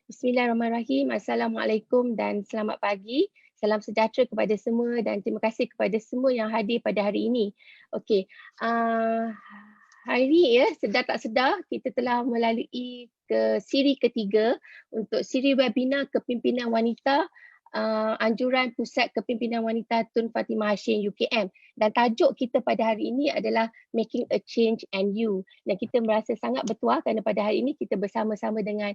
Bismillahirrahmanirrahim. Assalamualaikum dan selamat pagi. Salam sejahtera kepada semua dan terima kasih kepada semua yang hadir pada hari ini. Okey, hari ini ya, sedar tak sedar kita telah melalui ke siri ketiga untuk siri webinar Kepimpinan Wanita anjuran Pusat Kepimpinan Wanita Tun Fatimah Hashim UKM, dan tajuk kita pada hari ini adalah Making a Change and You, dan kita merasa sangat bertuah kerana pada hari ini kita bersama-sama dengan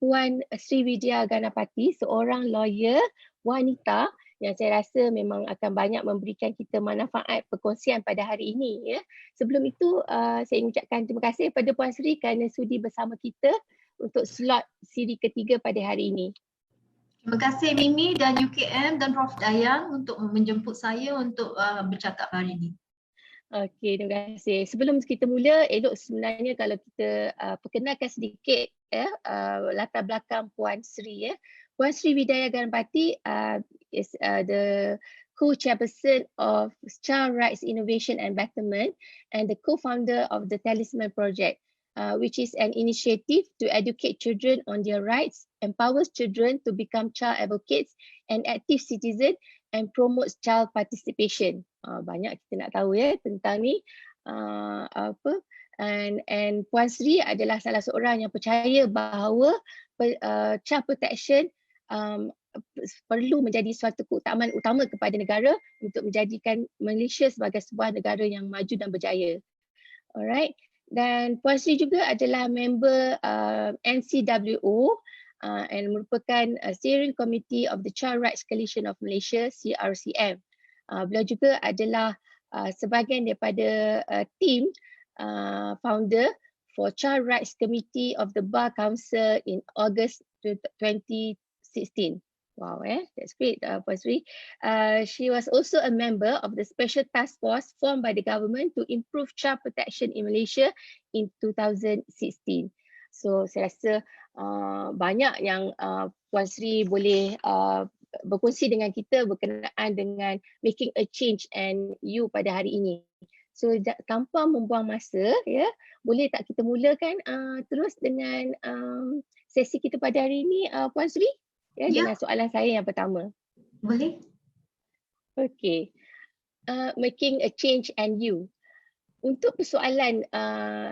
Puan Srividhya Ganapathy, seorang lawyer wanita yang saya rasa memang akan banyak memberikan kita manfaat perkongsian pada hari ini ya. Sebelum itu saya ingin ucapkan terima kasih kepada Puan Sri kerana sudi bersama kita untuk slot siri ketiga pada hari ini. Terima kasih Mimi dan UKM dan Prof Dayang untuk menjemput saya untuk bercakap hari ini. Okey, terima kasih. Sebelum kita mula, elok sebenarnya kalau kita perkenalkan sedikit ya latar belakang Puan Sri ya. Puan Srividhya Ganapathy is the co-chairperson of Child Rights Innovation and Betterment and the co-founder of the Talisman Project, which is an initiative to educate children on their rights, empowers children to become child advocates and active citizens, and promotes child participation. Banyak kita nak tahu ya tentang ni. And Puan Sri adalah salah seorang yang percaya bahawa child protection perlu menjadi suatu keutamaan utama kepada negara untuk menjadikan Malaysia sebagai sebuah negara yang maju dan berjaya. Alright. Dan Puan Sri juga adalah member NCWO and merupakan Steering Committee of the Child Rights Coalition of Malaysia, CRCM. Beliau juga adalah sebahagian daripada tim founder for Child Rights Committee of the Bar Council in August 2016. Wow, that's great, Puan Sri. She was also a member of the special task force formed by the government to improve child protection in Malaysia in 2016. So saya rasa banyak yang Puan Sri boleh berkongsi dengan kita berkenaan dengan making a change and you pada hari ini. So tanpa membuang masa, ya, boleh tak kita mulakan terus dengan sesi kita pada hari ini, Puan Sri? Ya, dengan soalan saya yang pertama. Boleh. Okay. Making a change and you. Untuk persoalan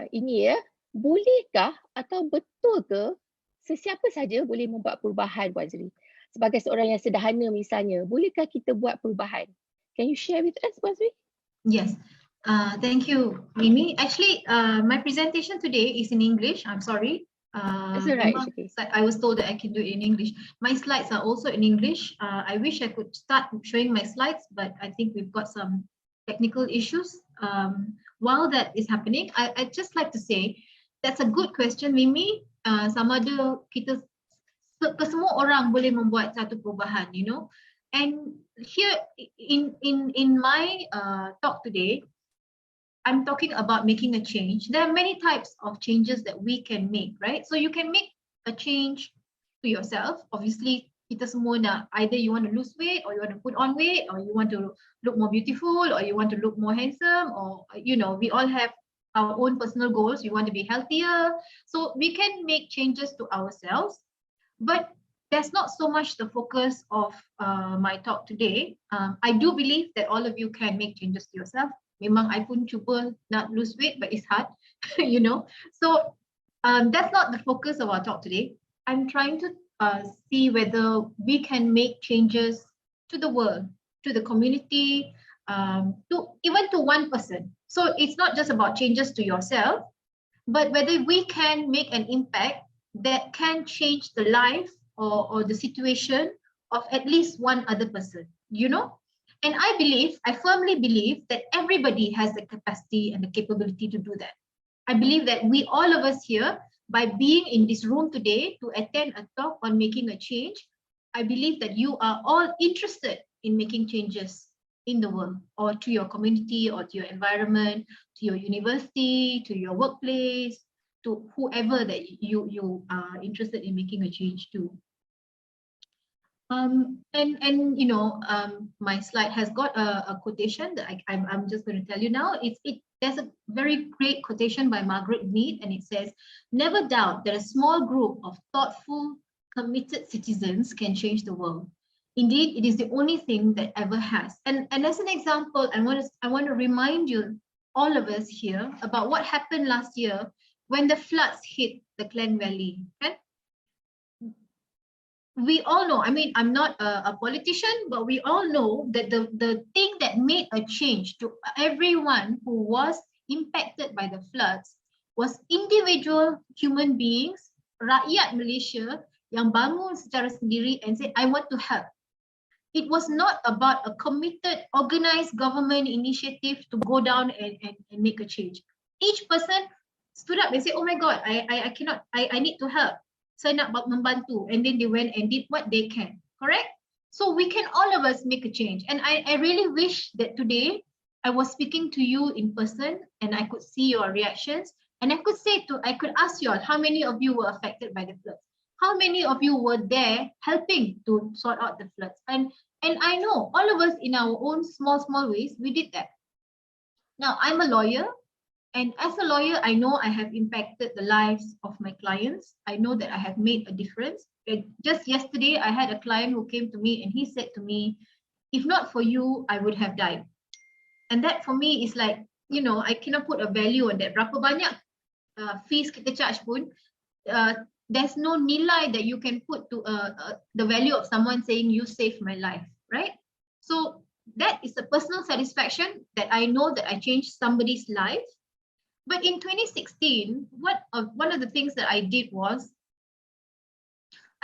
ini ya, bolehkah atau betul ke sesiapa saja boleh membuat perubahan, Puan Sri? Sebagai seorang yang sederhana misalnya, bolehkah kita buat perubahan? Can you share with us, Puan Sri? Yes. Thank you, Mimi. Actually, my presentation today is in English. I'm sorry. That's all right. Okay. I was told that I can do it in English. My slides are also in English. I wish I could start showing my slides, but I think we've got some technical issues. While that is happening, I'd just like to say that's a good question, Mimi. Sama ada kita semua orang boleh membuat satu perubahan, you know. And here in my talk today, I'm talking about making a change. There are many types of changes that we can make, right? So you can make a change to yourself. Obviously, kita semua nak, either you want to lose weight or you want to put on weight or you want to look more beautiful or you want to look more handsome, or, you know, we all have our own personal goals. We want to be healthier. So we can make changes to ourselves, but that's not so much the focus of my talk today. I do believe that all of you can make changes to yourself. Memang I pun cuba nak lose weight, but it's hard, you know. So that's not the focus of our talk today. I'm trying to see whether we can make changes to the world, to the community, even to one person. So it's not just about changes to yourself, but whether we can make an impact that can change the life or the situation of at least one other person, you know. And I firmly believe that everybody has the capacity and the capability to do that. I believe that we, all of us here, by being in this room today to attend a talk on making a change, I believe that you are all interested in making changes in the world, or to your community, or to your environment, to your university, to your workplace, to whoever that you are interested in making a change to. And you know, my slide has got a quotation that I'm just going to tell you now. There's a very great quotation by Margaret Mead, and it says, "Never doubt that a small group of thoughtful, committed citizens can change the world. Indeed, it is the only thing that ever has. And as an example, I want to remind you, all of us here, about what happened last year when the floods hit the Klang Valley. Okay? We all know, I mean, I'm not a politician, but we all know that the thing that made a change to everyone who was impacted by the floods was individual human beings, rakyat Malaysia yang bangun secara sendiri and say, I want to help. It was not about a committed, organized government initiative to go down and make a change. Each person stood up and said, oh my God, I cannot, I need to help. Saya nak membantu. And then they went and did what they can, correct? So we can, all of us, make a change. And I really wish that today I was speaking to you in person and I could see your reactions. And I could ask you all, how many of you were affected by the floods? How many of you were there helping to sort out the floods? And I know all of us in our own small ways, we did that. Now, I'm a lawyer. And as a lawyer, I know I have impacted the lives of my clients. I know that I have made a difference. Just yesterday, I had a client who came to me and he said to me, if not for you, I would have died. And that for me is like, you know, I cannot put a value on that. Berapa banyak fees kita charge pun, there's no nilai that you can put to the value of someone saying you saved my life, right? So that is a personal satisfaction that I know that I changed somebody's life. But in 2016, one of the things that I did was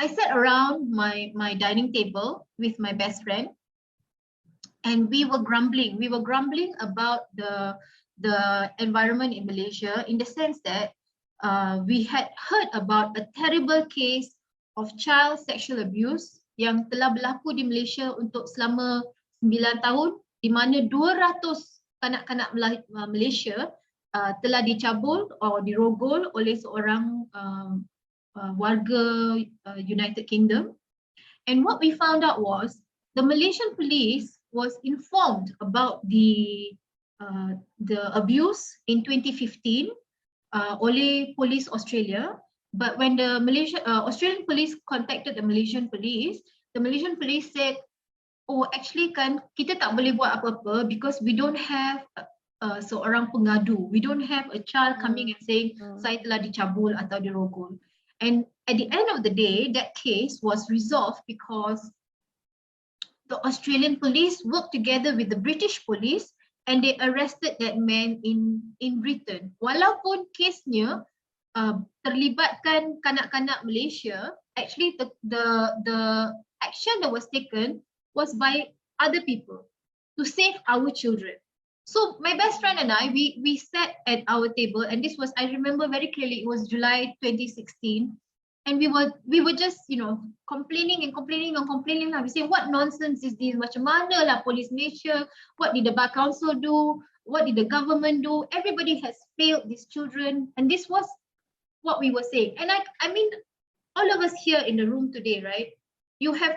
I sat around my dining table with my best friend, and we were grumbling. We were grumbling about the environment in Malaysia, in the sense that we had heard about a terrible case of child sexual abuse yang telah berlaku di Malaysia untuk selama 9 tahun, di mana 200 kanak-kanak Malaysia telah dicabul atau dirogol oleh seorang warga United Kingdom. And what we found out was the Malaysian police was informed about the abuse in 2015 oleh Police Australia. But when the Australian police contacted the Malaysian police said, oh, actually kan kita tak boleh buat apa-apa because we don't have seorang pengadu. We don't have a child coming and saying saya telah dicabul atau dirogol. And at the end of the day, that case was resolved because the Australian police worked together with the British police and they arrested that man in Britain. Walaupun kesnya terlibatkan kanak-kanak Malaysia, actually the action that was taken was by other people to save our children. So my best friend and I, we sat at our table, and this was, I remember very clearly, it was July 2016, and we were just, you know, complaining. We say, what nonsense is this? Macam mana lah Police Malaysia? What did the Bar Council do? What did the government do? Everybody has failed these children, and this was what we were saying. And I mean, all of us here in the room today, right?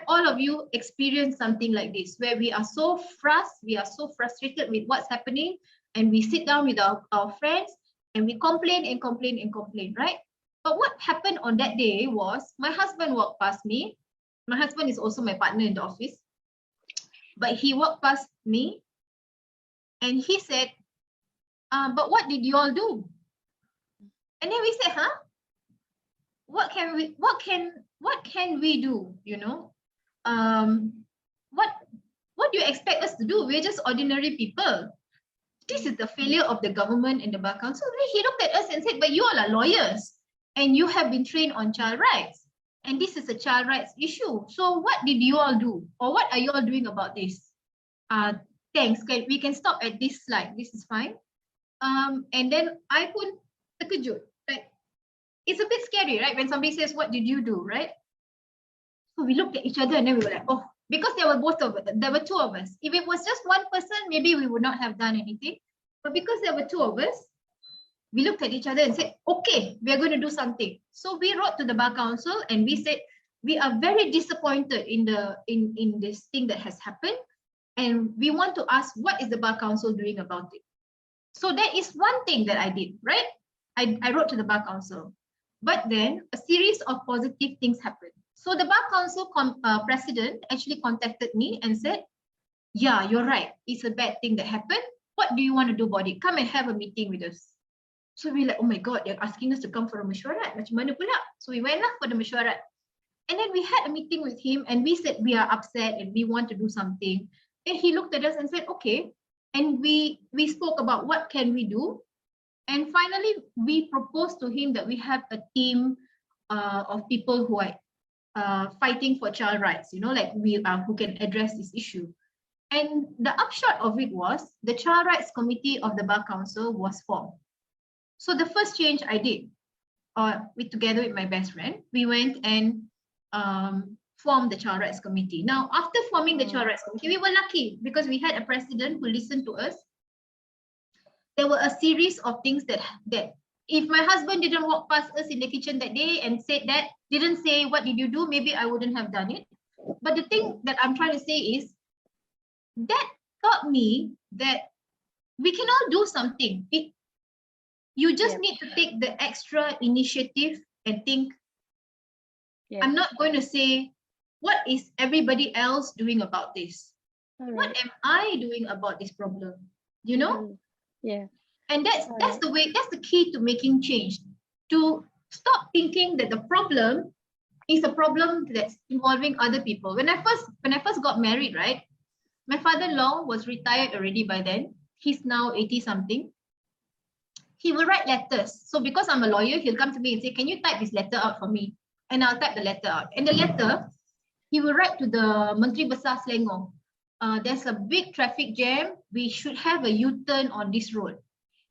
All of you experienced something like this, where we are so frustrated with what's happening, and we sit down with our friends and we complain, right? But what happened on that day was my husband walked past me. My husband is also my partner in the office, but he walked past me and he said, but what did you all do? And then we said, huh? What can we do? You know, what do you expect us to do? We're just ordinary people. This is the failure of the government and the Bar Council. He looked at us and said, but you all are lawyers and you have been trained on child rights, and this is a child rights issue. So what did you all do, or what are you all doing about this? Thanks. We can stop at this slide. This is fine. And then I pun terkejut. It's a bit scary, right? When somebody says, what did you do, right? So we looked at each other and then we were like, oh, because there were two of us. If it was just one person, maybe we would not have done anything. But because there were two of us, we looked at each other and said, okay, we are going to do something. So we wrote to the Bar Council and we said, we are very disappointed in this thing that has happened. And we want to ask, what is the Bar Council doing about it? So that is one thing that I did, right? I wrote to the Bar Council. But then a series of positive things happened. So the Bar Council president actually contacted me and said, yeah, you're right. It's a bad thing that happened. What do you want to do about it? Come and have a meeting with us. So we're like, oh my God, they're asking us to come for a mesyuarat. Macam mana pula? So we went for the mesyuarat. And then we had a meeting with him and we said we are upset and we want to do something. And he looked at us and said, okay. And we spoke about what can we do. And finally, we proposed to him that we have a team of people who are fighting for child rights, like who can address this issue. And the upshot of it was the Child Rights Committee of the Bar Council was formed. So the first change I did, together with my best friend, we went and formed the Child Rights Committee. Now, after forming the Child Rights Committee, we were lucky because we had a president who listened to us. There were a series of things that if my husband didn't walk past us in the kitchen that day and didn't say, what did you do? Maybe I wouldn't have done it. But the thing that I'm trying to say is that taught me that we can all do something. You just need to take the extra initiative and think, I'm not going to say, what is everybody else doing about this? What am I doing about this problem? Yeah. And that's the key to making change. To stop thinking that the problem is a problem that's involving other people. When I first got married, right? My father-in-law was retired already by then. He's now 80-something. He will write letters. So because I'm a lawyer, he'll come to me and say, can you type this letter out for me? And I'll type the letter out. And the letter, he will write to the Menteri Besar Selangor. There's a big traffic jam. We should have a U-turn on this road.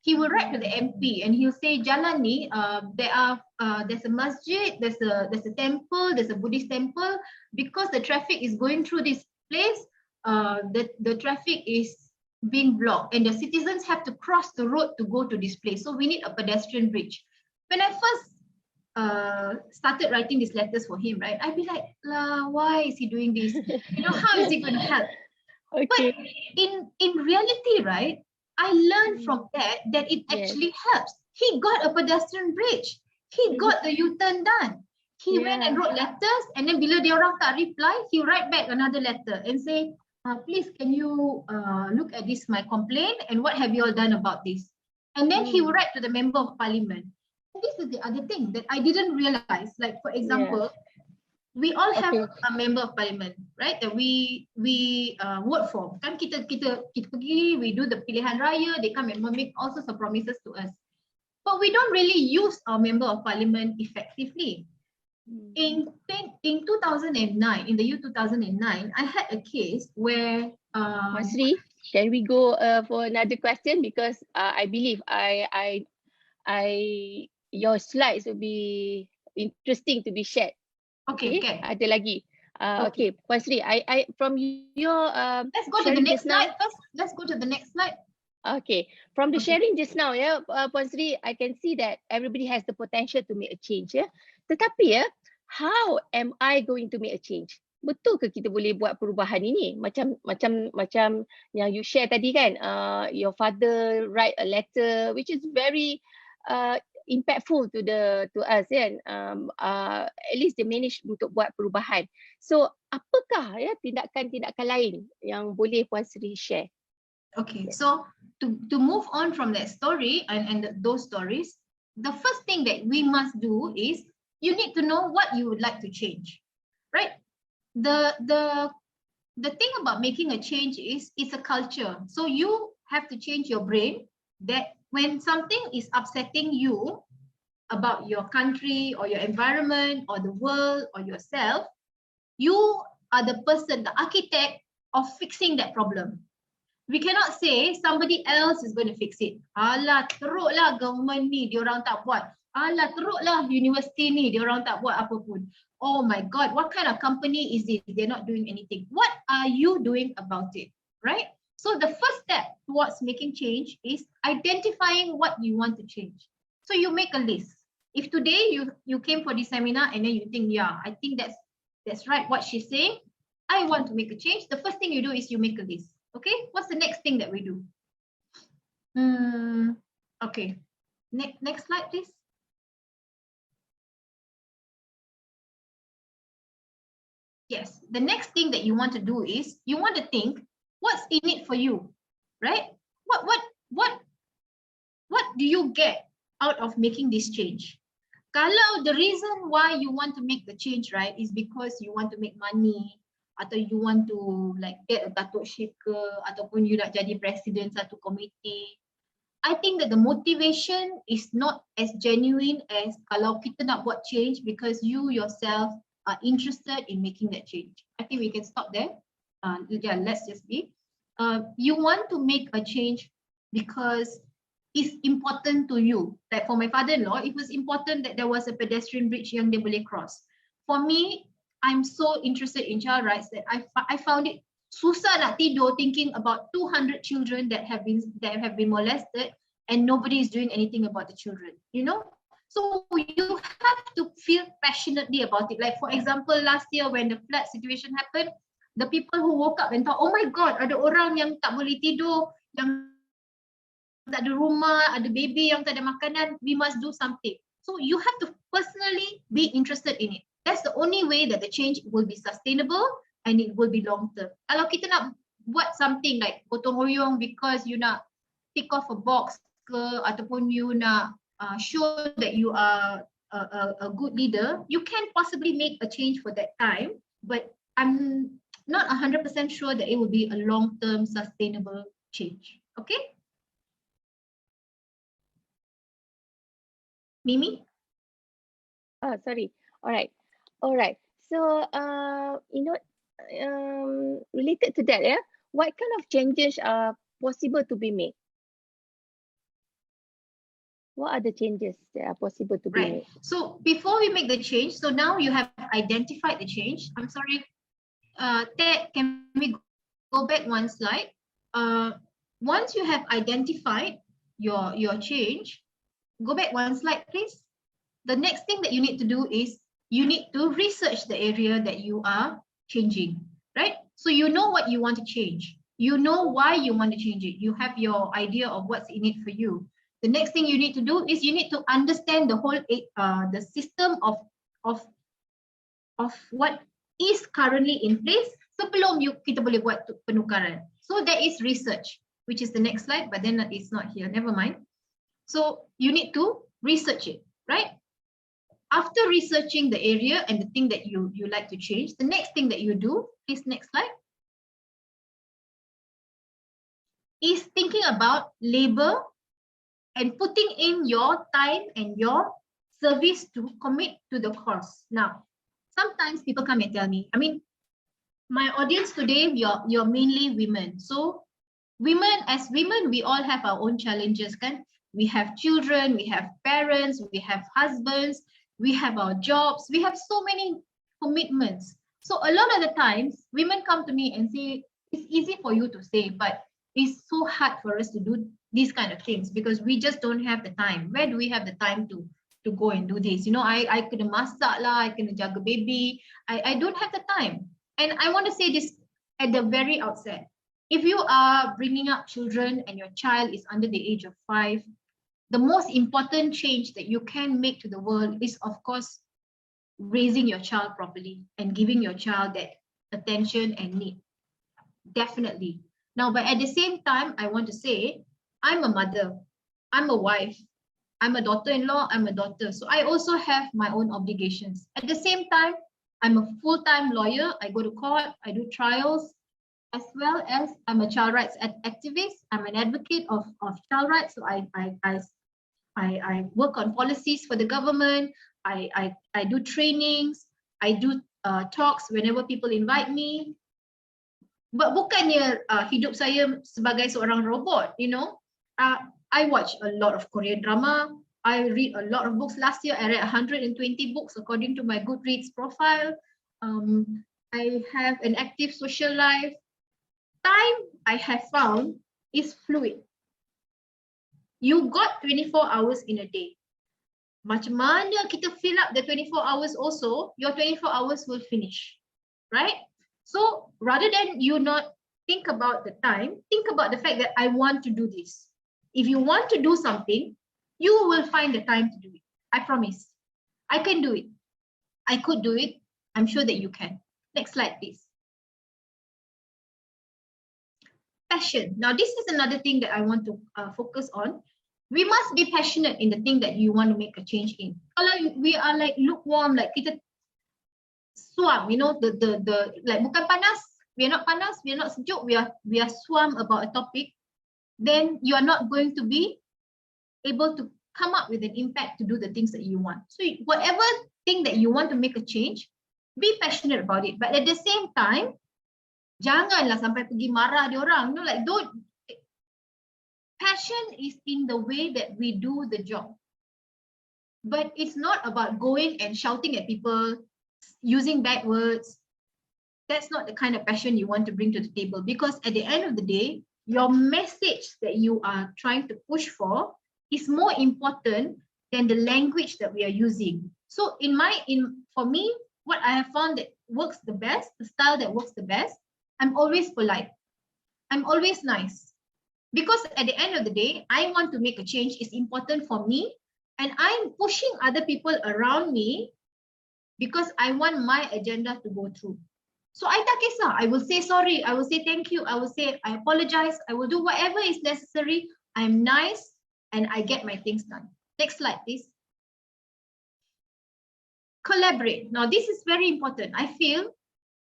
He will write to the MP and he'll say, Jalan ni, there's a masjid, there's a temple, there's a Buddhist temple. Because the traffic is going through this place, the traffic is being blocked and the citizens have to cross the road to go to this place. So we need a pedestrian bridge. When I first started writing these letters for him, right, I'd be like, why is he doing this? How is he going to help? Okay. But in reality, right, I learned from that it actually helps. He got a pedestrian bridge. He got the U-turn done. He went and wrote letters, and then bila dia orang tak reply, he write back another letter and say, please, can you look at this, my complaint, and what have you all done about this? And then he will write to the member of parliament. And this is the other thing that I didn't realize. Like, for example, we all have a member of parliament, right? That we vote for. Kan kita pergi, we do the pilihan raya, they come and make all sorts of promises to us. But we don't really use our member of parliament effectively. In 2009, in the year 2009, I had a case where Puan Sri, can we go for another question, because I believe your slides will be interesting to be shared. Okay. Ada lagi. Okay, Puan Sri, I from your let's go to the next slide first. Let's go to the next slide. Okay, from the sharing just now, Puan Sri, I can see that everybody has the potential to make a change, Tetapi how am I going to make a change? Betul ke kita boleh buat perubahan ini? Macam yang you share tadi kan, your father write a letter which is very impactful to us kan. At least they manage untuk buat perubahan. So apakah tindakan-tindakan lain yang boleh Puan Sri share? Okay, so to move on from that story and those stories, the first thing that we must do is you need to know what you would like to change, right? The thing about making a change is it's a culture. So you have to change your brain that when something is upsetting you about your country or your environment or the world or yourself, you are the person, the architect of fixing that problem. We cannot say somebody else is going to fix it. Alah, teruklah government ni, diorang tak buat. Alah, teruklah university ni, diorang tak buat apa pun. Oh my God, what kind of company is this? They're not doing anything. What are you doing about it, right? So the first step towards making change is identifying what you want to change. So you make a list. If today you came for this seminar and then you think, yeah, I think that's right what she's saying, I want to make a change. The first thing you do is you make a list. Okay, what's the next thing that we do? Okay, next slide, please. Yes, the next thing that you want to do is you want to think what's in it for you, right? What do you get out of making this change? Kalau the reason why you want to make the change, right, is because you want to make money, atau you want to like get a datukship ke, ataupun you nak jadi presiden satu komiti, I think that the motivation is not as genuine as kalau kita nak buat change because you yourself are interested in making that change. I think we can stop there. Yeah, let's just be. You want to make a change because it's important to you. Like for my father-in-law, it was important that there was a pedestrian bridge yang dia boleh cross. For me, I'm so interested in child rights that I found it susah nak tidur thinking about 200 children that have been molested and nobody is doing anything about the children, you know? So you have to feel passionately about it. Like for example, last year when the flood situation happened, the people who woke up and thought, oh my God, ada orang yang tak boleh tidur, yang tak ada rumah, ada baby yang tak ada makanan, we must do something. So you have to personally be interested in it. That's the only way that the change will be sustainable and it will be long term. Kalau kita nak buat something like gotong royong because you nak tick off a box ke, ataupun you nak show that you are a good leader, you can possibly make a change for that time, but I'm not 100% sure that it will be a long term sustainable change. Okay? Mimi? Oh, sorry. All right. So, related to that, what kind of changes are possible to be made? What are the changes that are possible to be made? So before we make the change, so now you have identified the change. I'm sorry, Ted, can we go back one slide? Once you have identified your change, go back one slide, please. The next thing that you need to do is you need to research the area that you are changing, right? So you know what you want to change. You know why you want to change it. You have your idea of what's in it for you. The next thing you need to do is you need to understand the whole the system of what is currently in place sebelum kita boleh buat penukaran. So there is research, which is the next slide, but then it's not here. Never mind. So you need to research it, right? After researching the area and the thing that you like to change, the next thing that you do, please next slide, is thinking about labor and putting in your time and your service to commit to the cause. Now, sometimes people come and tell me, I mean, my audience today, you're mainly women. So as women, we all have our own challenges, kan? We have children, we have parents, we have husbands, we have our jobs, we have so many commitments. So a lot of the times, women come to me and say, it's easy for you to say, but it's so hard for us to do these kind of things because we just don't have the time. Where do we have the time to go and do this? You know, I kena masak lah, I kena jaga baby. I don't have the time. And I want to say this at the very outset. If you are bringing up children and your child is under the age of 5, the most important change that you can make to the world is, of course, raising your child properly and giving your child that attention and need. Definitely. Now, but at the same time, I want to say, I'm a mother, I'm a wife, I'm a daughter-in-law, I'm a daughter. So I also have my own obligations. At the same time, I'm a full-time lawyer. I go to court, I do trials, as well as I'm a child rights activist. I'm an advocate of child rights. So I work on policies for the government. I do trainings. I do talks whenever people invite me. But bukannya hidup saya sebagai seorang robot, you know. I watch a lot of Korean drama. I read a lot of books. Last year, I read 120 books according to my Goodreads profile. I have an active social life. Time I have found is fluid. You got 24 hours in a day. Macam mana kita fill up the 24 hours also, your 24 hours will finish, right? So rather than you not think about the time, think about the fact that I want to do this. If you want to do something, you will find the time to do it. I promise. I can do it. I could do it. I'm sure that you can. Next slide, please. Passion. Now, this is another thing that I want to focus on. We must be passionate in the thing that you want to make a change in. Kalau we are like lukewarm, like kita swam, you know, the like bukan panas, we are not panas, we are not sejuk, we are swam about a topic, then you are not going to be able to come up with an impact to do the things that you want. So whatever thing that you want to make a change, be passionate about it. But at the same time, janganlah sampai pergi marah dia orang. You know, like don't. Passion is in the way that we do the job. But it's not about going and shouting at people, using bad words. That's not the kind of passion you want to bring to the table, because at the end of the day, your message that you are trying to push for is more important than the language that we are using. So for me, what I have found that works the best, the style that works the best, I'm always polite. I'm always nice. Because at the end of the day, I want to make a change. It's important for me. And I'm pushing other people around me because I want my agenda to go through. So I tak kisah. I will say sorry. I will say thank you. I will say I apologize. I will do whatever is necessary. I'm nice and I get my things done. Next slide, please. Collaborate. Now, this is very important. I feel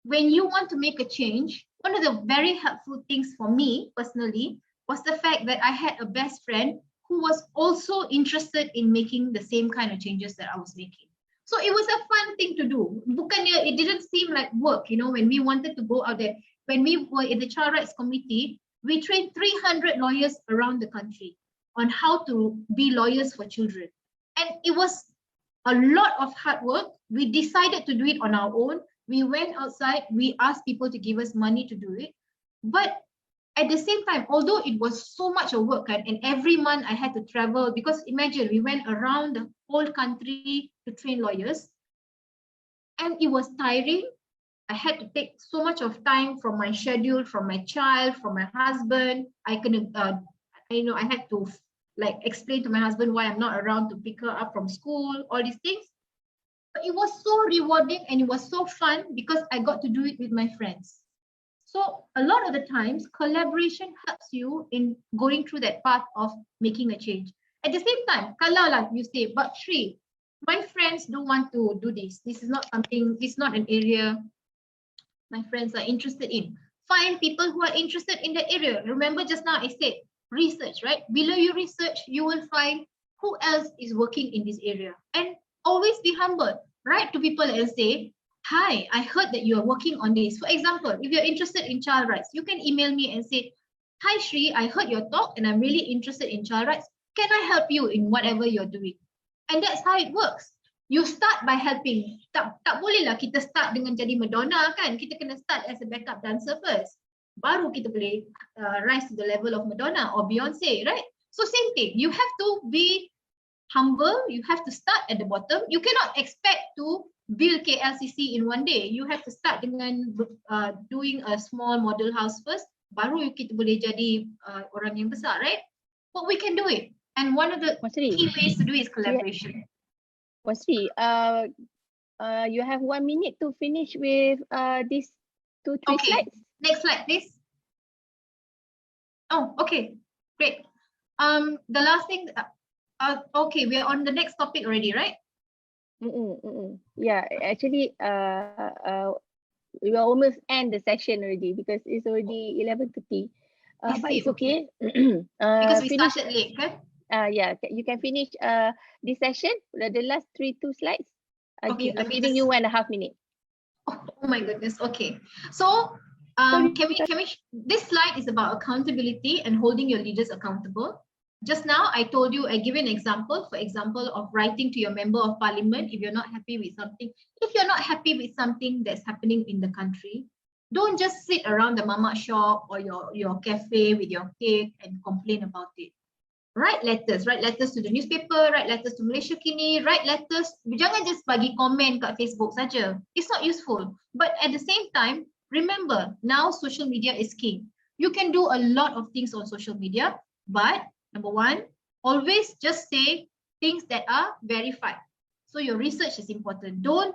when you want to make a change, one of the very helpful things for me personally was the fact that I had a best friend who was also interested in making the same kind of changes that I was making. So it was a fun thing to do. Bukannya, it didn't seem like work, you know, when we wanted to go out there. When we were in the Child Rights Committee, we trained 300 lawyers around the country on how to be lawyers for children. And it was a lot of hard work. We decided to do it on our own. We went outside, we asked people to give us money to do it. But at the same time, although it was so much of work, and every month I had to travel, because imagine we went around the whole country to train lawyers, and it was tiring. I had to take so much of time from my schedule, from my child, from my husband. I had to like explain to my husband why I'm not around to pick her up from school, all these things. But it was so rewarding and it was so fun because I got to do it with my friends. So a lot of the times, collaboration helps you in going through that path of making a change. At the same time, kalau lah you say, but Shri, my friends don't want to do this. This is not an area my friends are interested in. Find people who are interested in that area. Remember just now I said, research, right? Below you research, you will find who else is working in this area. And always be humble. Write to people and say, hi, I heard that you are working on this. For example, if you're interested in child rights, you can email me and say, hi Shri, I heard your talk and I'm really interested in child rights. Can I help you in whatever you're doing? And that's how it works. You start by helping. Tak boleh lah kita start dengan jadi Madonna kan. Kita kena start as a backup dancer first. Baru kita boleh rise to the level of Madonna or Beyonce, right? So same thing. You have to be humble. You have to start at the bottom. You cannot expect to build KLCC in one day. You have to start dengan doing a small model house first. Baru kita boleh jadi orang yang besar, right? But we can do it. And one of the key ways to do it is collaboration. Sri, you have 1 minute to finish with these 2-3 slides. Next slide, please. Oh, okay, great. The last thing. Okay, we are on the next topic already, right? Yeah, actually, we will almost end the session already because it's already 11:30. But it's okay. Because we started late, right? Yeah, you can finish this session, the last 2 slides. I'm giving you 1.5 minutes. Oh my goodness. Okay. So can we this slide is about accountability and holding your leaders accountable. Just now I told you, I give you an example, for example, of writing to your member of parliament if you're not happy with something. If you're not happy with something that's happening in the country, don't just sit around the mama shop or your cafe with your cake and complain about it. Write letters to the newspaper, write letters to Malaysia Kini, write letters. Jangan just bagi komen kat Facebook saja. It's not useful. But at the same time, remember, now social media is king. You can do a lot of things on social media, but number one, always just say things that are verified. So your research is important. Don't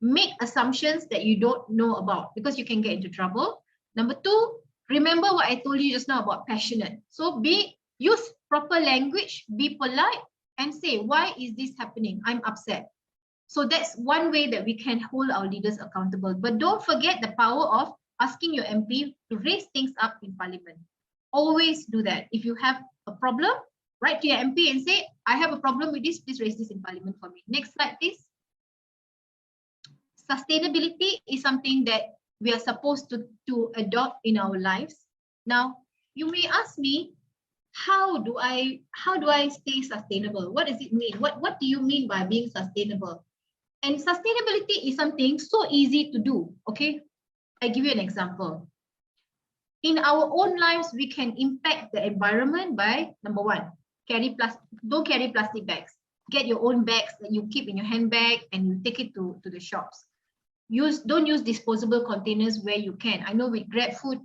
make assumptions that you don't know about because you can get into trouble. Number two, remember what I told you just now about passionate. So use proper language, be polite, and say, why is this happening? I'm upset. So that's one way that we can hold our leaders accountable. But don't forget the power of asking your MP to raise things up in Parliament. Always do that. If you have a problem, write to your MP and say, I have a problem with this, please raise this in Parliament for me. Next slide, please. Sustainability is something that we are supposed to adopt in our lives. Now, you may ask me, how do I stay sustainable? What does it mean? What do you mean by being sustainable? And sustainability is something so easy to do. Okay, I give you an example. In our own lives, we can impact the environment by, number one, don't carry plastic bags. Get your own bags that you keep in your handbag and you take it to the shops. Don't use disposable containers where you can. I know with Grab food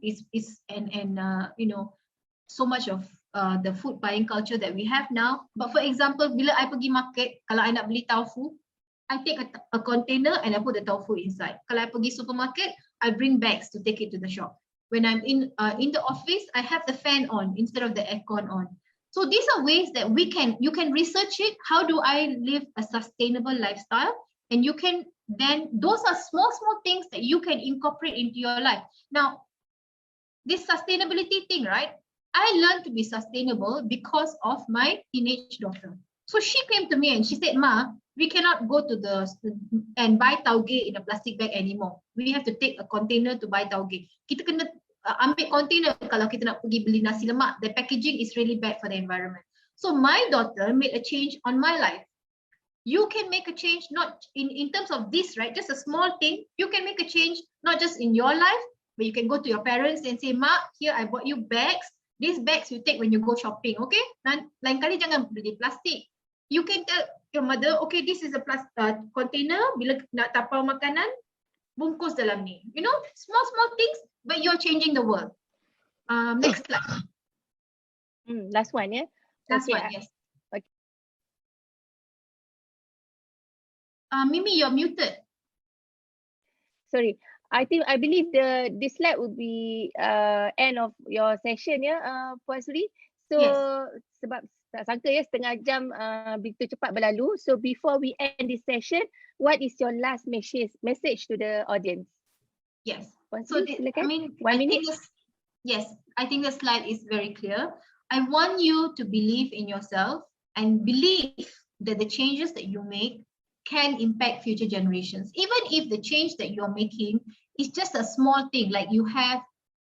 so much of the food buying culture that we have now. But for example, bila I pergi market, kalau I nak beli tofu, I take a container and I put the tofu inside. Kalau I pergi supermarket, I bring bags to take it to the shop. When I'm in the office, I have the fan on instead of the aircon on. So these are ways that you can research it. How do I live a sustainable lifestyle? And those are small things that you can incorporate into your life. Now, this sustainability thing, right? I learned to be sustainable because of my teenage daughter. So she came to me and she said, Ma, we cannot go and buy tauge in a plastic bag anymore. We have to take a container to buy tauge. Kita kena ambil container kalau kita nak pergi beli nasi lemak. The packaging is really bad for the environment. So my daughter made a change on my life. You can make a change not in terms of this, right? Just a small thing. You can make a change not just in your life, but you can go to your parents and say, Ma, here I bought you bags. These bags you take when you go shopping, okay? Lain kali jangan beli plastik. You can tell your mother, okay, this is a container. Bila nak tapau makanan, bungkus dalam ni. You know, small things, but you're changing the world. Next slide. Last one, yeah? Last one, yes. Okay. Mimi, you're muted. Sorry. I believe this slide would be end of your session, yeah, Puan Sri. So yes. Sebab tak sangka ya setengah jam begitu cepat berlalu. So before we end this session, what is your last message to the audience? Yes. Puan So Sri, I mean, I think the slide is very clear. I want you to believe in yourself and believe that the changes that you make can impact future generations. Even if the change that you're making is just a small thing, like you have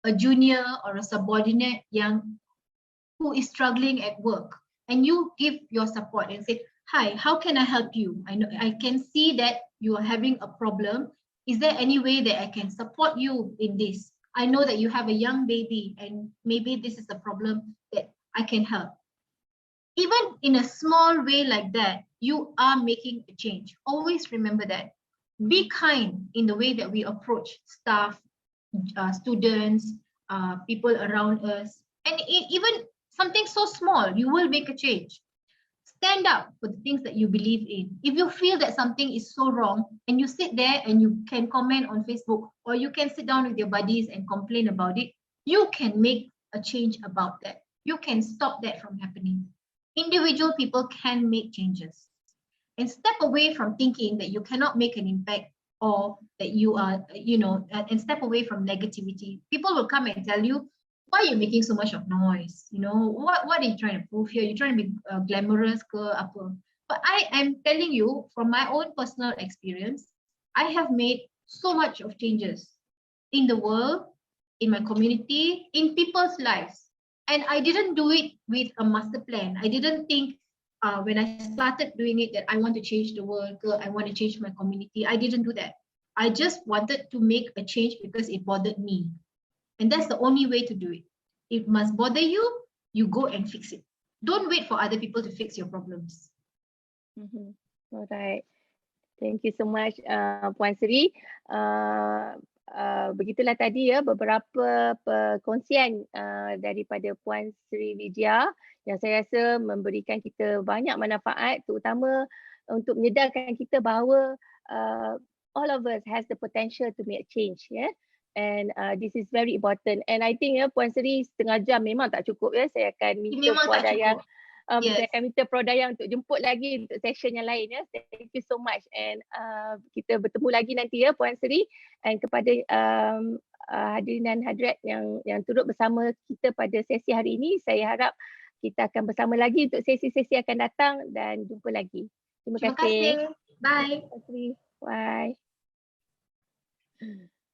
a junior or a subordinate who is struggling at work, and you give your support and say, hi, how can I help you? I know I can see that you are having a problem. Is there any way that I can support you in this? I know that you have a young baby and maybe this is a problem that I can help. Even in a small way like that, you are making a change. Always remember that. Be kind in the way that we approach staff, students, people around us, and even something so small, you will make a change. Stand up for the things that you believe in. If you feel that something is so wrong and you sit there and you can comment on Facebook or you can sit down with your buddies and complain about it, you can make a change about that. You can stop that from happening. Individual people can make changes and step away from thinking that you cannot make an impact or that you are, and step away from negativity. People will come and tell you, why are you making so much of noise? What are you trying to prove here? You're trying to be glamorous ke apa? But I am telling you from my own personal experience, I have made so much of changes in the world, in my community, in people's lives. And I didn't do it with a master plan. I didn't think when I started doing it that I want to change the world, I want to change my community. I didn't do that. I just wanted to make a change because it bothered me. And that's the only way to do it. It must bother you, you go and fix it. Don't wait for other people to fix your problems. All right. Thank you so much, Puan Sri. Begitulah tadi ya beberapa perkongsian daripada Puan Srividhya yang saya rasa memberikan kita banyak manfaat, terutama untuk menyedarkan kita bahawa all of us has the potential to make change, and this is very important. And I think Puan Sri setengah jam memang tak cukup, saya akan minta Memang Puan tak Dayang, cukup. Yes. saya akan minta Puan Dayang untuk jemput lagi untuk session yang lain, Thank you so much, and kita bertemu lagi nanti, Puan Sri, and kepada hadirin dan hadirat yang turut bersama kita pada sesi hari ini, saya harap kita akan bersama lagi untuk sesi-sesi akan datang, dan jumpa lagi. Terima kasih. Bye. Terima kasih. Bye.